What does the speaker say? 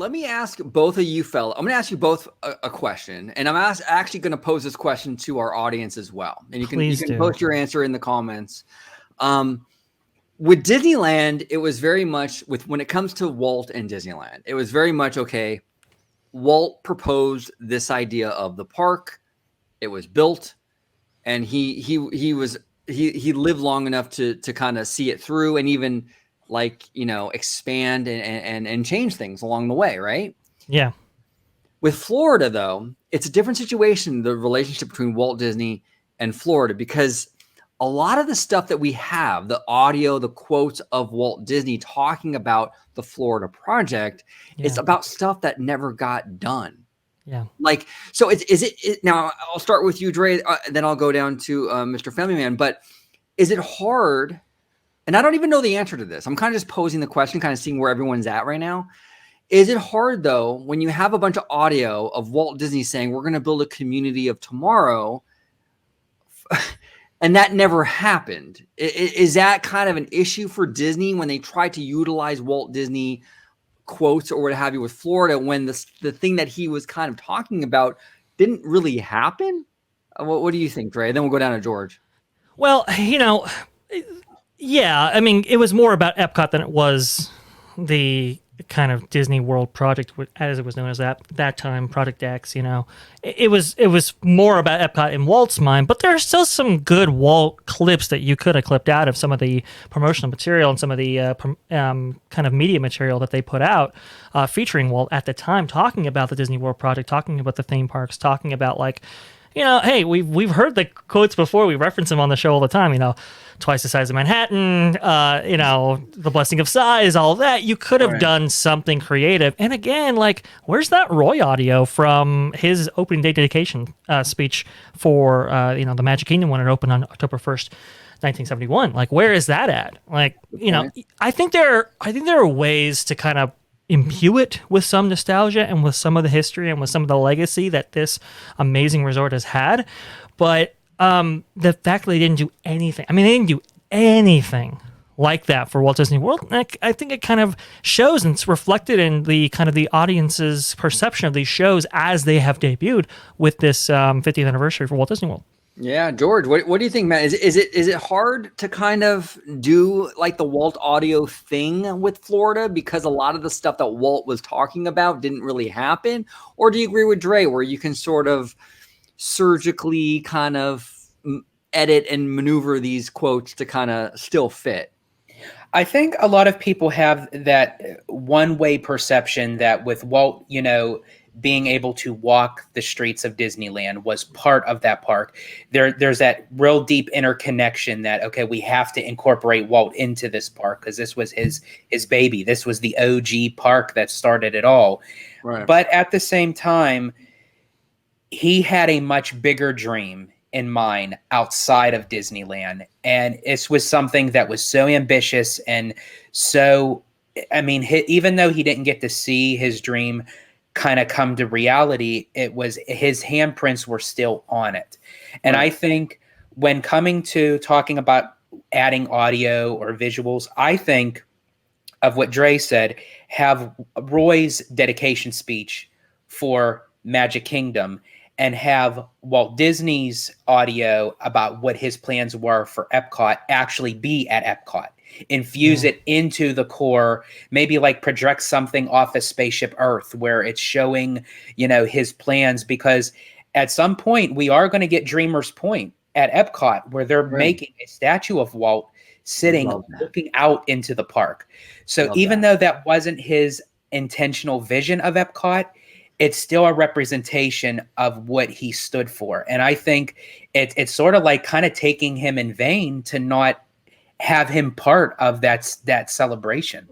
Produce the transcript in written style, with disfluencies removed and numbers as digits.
let me ask both of you fellas. I'm going to ask you both a question, and I'm actually going to pose this question to our audience as well. And you can post your answer in the comments. With Disneyland, it was very much when it comes to Walt and Disneyland, it was very much okay. Walt proposed this idea of the park. It was built, and he lived long enough to kind of see it through, and even expand and change things along the way, right? Yeah. With Florida, though, it's a different situation, the relationship between Walt Disney and Florida, because a lot of the stuff that we have, the audio, the quotes of Walt Disney talking about the Florida project, it's about stuff that never got done. Yeah. So is it now, I'll start with you, Dre, then I'll go down to Mr. Family Man, but is it hard? And I don't even know the answer to this. I'm kind of just posing the question, kind of seeing where everyone's at right now. Is it hard, though, when you have a bunch of audio of Walt Disney saying, we're going to build a community of tomorrow, and that never happened? Is that kind of an issue for Disney when they try to utilize Walt Disney quotes or what have you with Florida, when the thing that he was kind of talking about didn't really happen? What do you think, Dre? Then we'll go down to George. Well, yeah, I mean, it was more about Epcot than it was the kind of Disney World project, as it was known as that time, Project X. It was more about Epcot in Walt's mind, but there's still some good Walt clips that you could have clipped out of some of the promotional material and some of the kind of media material that they put out featuring Walt at the time, talking about the Disney World project, talking about the theme parks, talking about hey, we've heard the quotes before. We reference them on the show all the time. Twice the size of Manhattan. The blessing of size. All that. You could have done something creative. And again, where's that Roy audio from his opening day dedication speech for the Magic Kingdom when it opened on October 1st, 1971? Where is that at? I think there are ways to kind of imbue it with some nostalgia and with some of the history and with some of the legacy that this amazing resort has had. But the fact that they didn't do anything, they didn't do anything like that for Walt Disney World, I think it kind of shows, and it's reflected in the kind of the audience's perception of these shows as they have debuted with this 50th anniversary for Walt Disney World. Yeah, George, what do you think, Matt? Is it hard to kind of do the Walt audio thing with Florida because a lot of the stuff that Walt was talking about didn't really happen? Or do you agree with Dre where you can sort of surgically kind of edit and maneuver these quotes to kind of still fit? I think a lot of people have that one-way perception that with Walt, being able to walk the streets of Disneyland was part of that park. There's that real deep interconnection that, okay, we have to incorporate Walt into this park because this was his baby. This was the OG park that started it all. Right. But at the same time, he had a much bigger dream in mind outside of Disneyland. And it was something that was so ambitious and so, even though he didn't get to see his dream kind of come to reality, it was his handprints were still on it. And right. I think when coming to talking about adding audio or visuals, I think of what Dre said, have Roy's dedication speech for Magic Kingdom and have Walt Disney's audio about what his plans were for Epcot actually be at Epcot. Infuse it into the core, maybe project something off of Spaceship Earth where it's showing, his plans, because at some point we are going to get Dreamer's Point at Epcot where they're making a statue of Walt sitting, looking out into the park. So even though that wasn't his intentional vision of Epcot, it's still a representation of what he stood for. And I think it's sort of kind of taking him in vain to not have him part of that celebration.